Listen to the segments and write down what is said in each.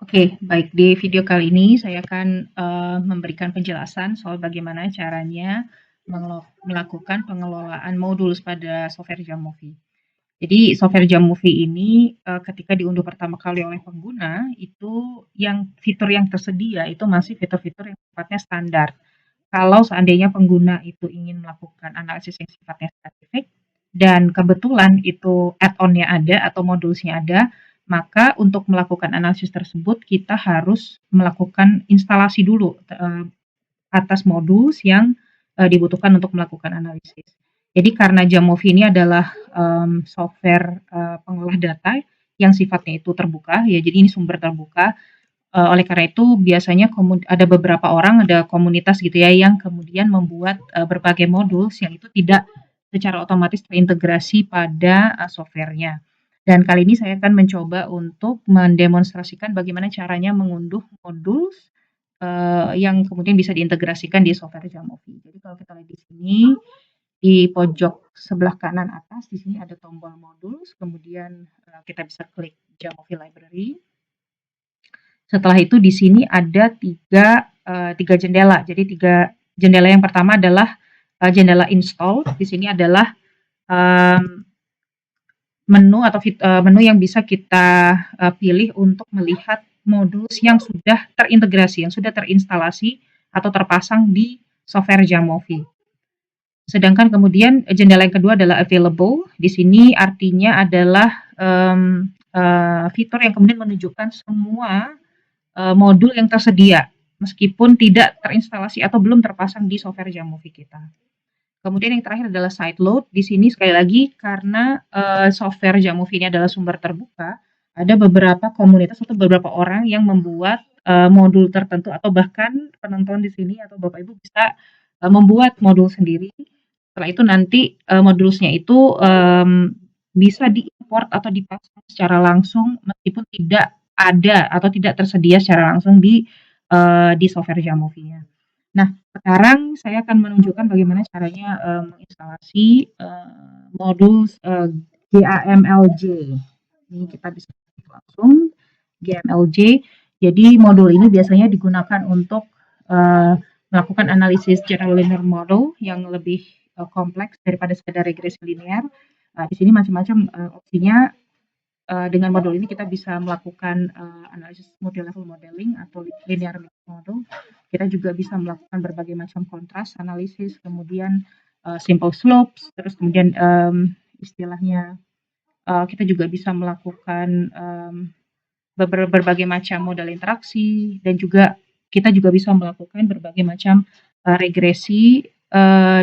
Oke, baik. Di video kali ini saya akan memberikan penjelasan soal bagaimana caranya melakukan pengelolaan modul pada software Jamovi. Jadi software Jamovi ini ketika diunduh pertama kali oleh pengguna itu fitur yang tersedia itu masih fitur-fitur yang sifatnya standar. Kalau seandainya pengguna itu ingin melakukan analisis yang sifatnya spesifik dan kebetulan itu add-on-nya ada atau modulsnya ada, maka untuk melakukan analisis tersebut kita harus melakukan instalasi dulu atas modus yang dibutuhkan untuk melakukan analisis. Jadi karena Jamovi ini adalah software pengolah data yang sifatnya itu terbuka ya, jadi ini sumber terbuka. Oleh karena itu biasanya ada beberapa orang, ada komunitas gitu ya yang kemudian membuat berbagai modul yang itu tidak secara otomatis terintegrasi pada softwarenya. Dan kali ini saya akan mencoba untuk mendemonstrasikan bagaimana caranya mengunduh modul yang kemudian bisa diintegrasikan di software Jamovi. Jadi kalau kita lihat di sini di pojok sebelah kanan atas di sini ada tombol modul, kemudian kita bisa klik Jamovi Library. Setelah itu di sini ada tiga jendela. Jadi tiga jendela yang pertama adalah jendela install. Di sini adalah menu yang bisa kita pilih untuk melihat modul yang sudah terintegrasi, yang sudah terinstalasi atau terpasang di software Jamovi. Sedangkan kemudian jendela yang kedua adalah available. Di sini artinya adalah fitur yang kemudian menunjukkan semua modul yang tersedia meskipun tidak terinstalasi atau belum terpasang di software Jamovi kita. Kemudian yang terakhir adalah side load. Di sini sekali lagi karena software Jamovi ini adalah sumber terbuka, ada beberapa komunitas atau beberapa orang yang membuat modul tertentu atau bahkan penonton di sini atau Bapak Ibu bisa membuat modul sendiri. Setelah itu nanti modulnya itu bisa diimport atau dipasang secara langsung meskipun tidak ada atau tidak tersedia secara langsung di software Jamovi-nya. Nah, sekarang saya akan menunjukkan bagaimana caranya menginstalasi modul GAMLJ. Ini kita bisa langsung GAMLJ. Jadi modul ini biasanya digunakan untuk melakukan analisis general linear model yang lebih kompleks daripada sekedar regresi linear. Di sini macam-macam opsinya. Dengan modul ini kita bisa melakukan analisis multi-level modeling atau linear mixed model. Kita juga bisa melakukan berbagai macam kontras analisis, kemudian simple slopes, terus kemudian istilahnya kita juga bisa melakukan berbagai macam model interaksi dan juga kita juga bisa melakukan berbagai macam regresi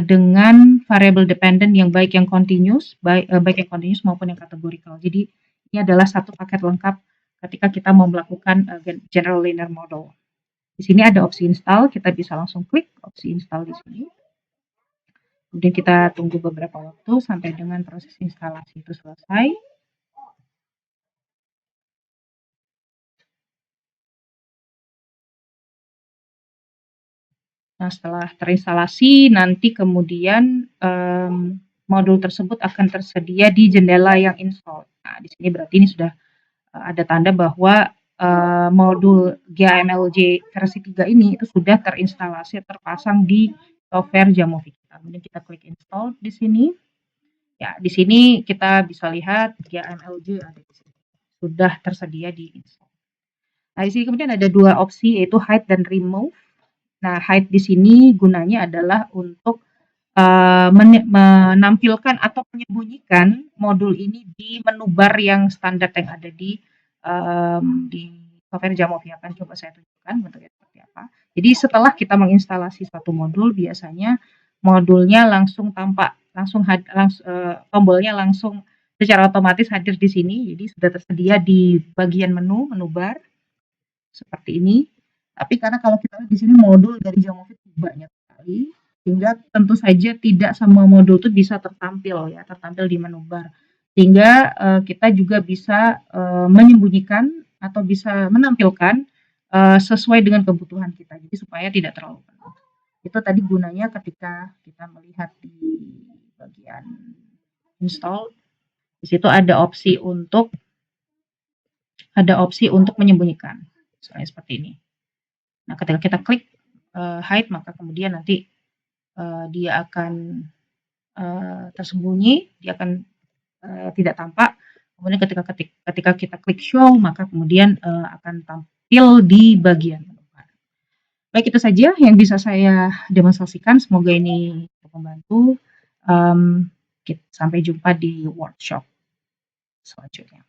dengan variable dependent yang baik yang continuous maupun yang kategorikal. Jadi ini adalah satu paket lengkap ketika kita mau melakukan general linear model. Di sini ada opsi install, kita bisa langsung klik opsi install di sini. Kemudian kita tunggu beberapa waktu sampai dengan proses instalasi itu selesai. Nah, setelah terinstalasi nanti kemudian modul tersebut akan tersedia di jendela yang install. Nah, di sini berarti ini sudah ada tanda bahwa modul GAMLJ versi 3 ini itu sudah terinstalasi terpasang di software Jamovi kita. Kemudian kita klik install di sini. Ya, di sini kita bisa lihat GAMLJ ada di sini. Sudah tersedia di install. Nah, di sini kemudian ada dua opsi yaitu hide dan remove. Nah, hide di sini gunanya adalah untuk menampilkan atau menyembunyikan modul ini di menu bar yang standar yang ada di software Jamovi. Akan coba saya tunjukkan bentuknya seperti apa. Jadi setelah kita menginstalasi satu modul, biasanya modulnya langsung tampak, tombolnya langsung secara otomatis hadir di sini. Jadi sudah tersedia di bagian menu bar seperti ini. Tapi karena kalau kita lihat di sini modul dari Jamovi banyak sekali, sehingga tentu saja tidak semua modul itu bisa tertampil di menu bar. Sehingga kita juga bisa menyembunyikan atau bisa menampilkan sesuai dengan kebutuhan kita. Jadi supaya tidak terlalu penuh. Itu tadi gunanya ketika kita melihat di bagian install. Di situ ada opsi untuk menyembunyikan. misalnya seperti ini. Nah, ketika kita klik, hide, maka kemudian nanti, dia akan, tersembunyi, dia akan, tidak tampak. Kemudian ketika kita klik show, maka kemudian, akan tampil di bagian depan. Baik, itu saja yang bisa saya demonstrasikan, semoga ini membantu. Sampai jumpa di workshop selanjutnya.